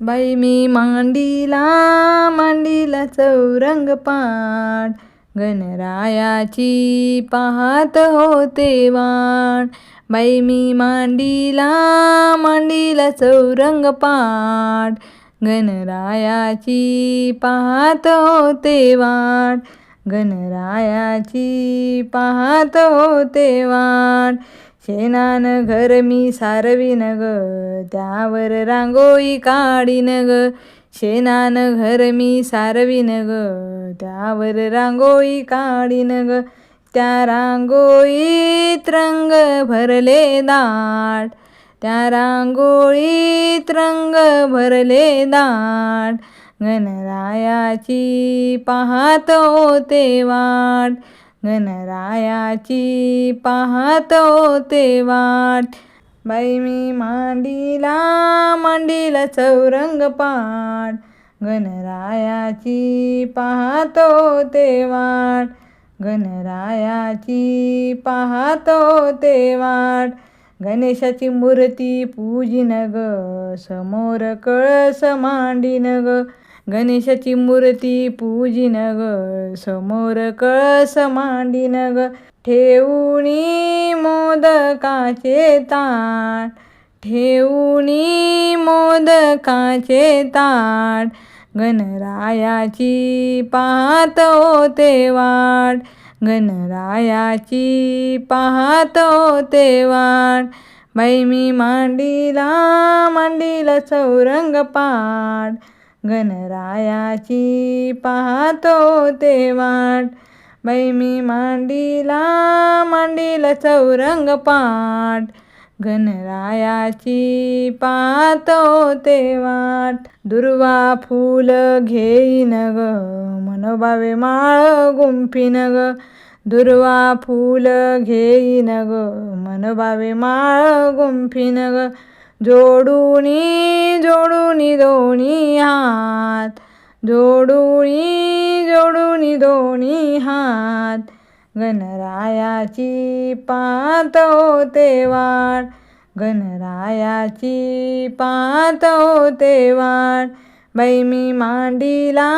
बाई मी मांडीला चौरंग पाट, गणरायाची पाहत होते वाट. बाई मी मांडीला चौरंग पाट, गणरायाची पाहत होते वाट. गणरायाची पाहत होते वाट. शेणानं घर मी सारवीन ग, त्यावर रांगोळी काढीन ग. शेणानं घर मी सारवीन ग, त्यावर रांगोळी काढीन ग. त्या रांगोळीत रंग भरले दाट, त्या रांगोळीत रंग भरले दाट. गणरायाची पाहत होते वाट, गणरायाची पाहत होते वाट. बाई मी मांडीला चौरंग पाट, गणरायाची पाहत होते वाट. गणरायाची पाहत होते वाट. गणेशाची मूर्ती पूजिन ग, समोर कळस मांडीन ग. गणेशाची मूर्ती पूजिन ग, समोर कळस मांडीन ग. ठेवूनी मोदकाचे ताट, ठेवूनी मोदकाचे ताट. गणरायाची पाहत होते वाट, गणरायाची पाहत होते वाट. बाई मी मांडीला चौरंग पाट, गणरायाची पाहत होते वाट. बाई मी मांडीला चौरंग पाट, गणरायाची पाहत होते वाट. दुर्वा फूल घेईन ग, मनोभावे माळ गुंफीन ग. दुर्वा फूल घेईन ग, मनोभावे माळ गुंफीन ग. जोडूनी दोन्ही हात, जोडूनी दोन्ही हात. गणरायाची पाहत होते वाट, गणरायाची पाहत होते वाट. बाई मी मांडीला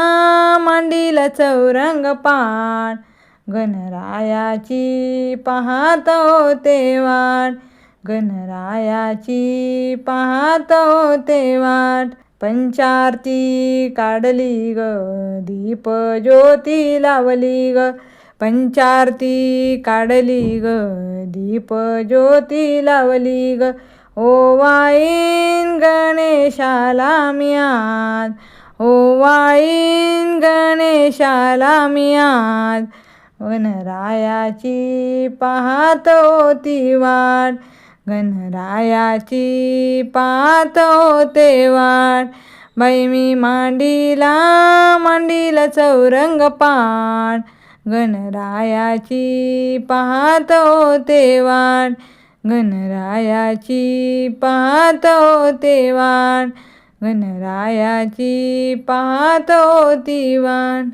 चौरंग पाट, गणरायाची पाहत होते वाट. गणरायाची पाहत होते वाट. पंचारती काढली ग, दीप ज्योती लावली ग. पंचारती काढली ग, दीप ज्योती लावली ग. ओवाळीन गणेशाला मी आज, ओवाळीन गणेशाला मी आज. गणरायाची पाहत होती वाट, गणरायाची पाहत होते वाट. बाई मी मांडीला चौरंग पाट, गणरायाची पाहत होते वाट. गणरायाची पाहत होते वाट, गणरायाची पाहत होती वाट.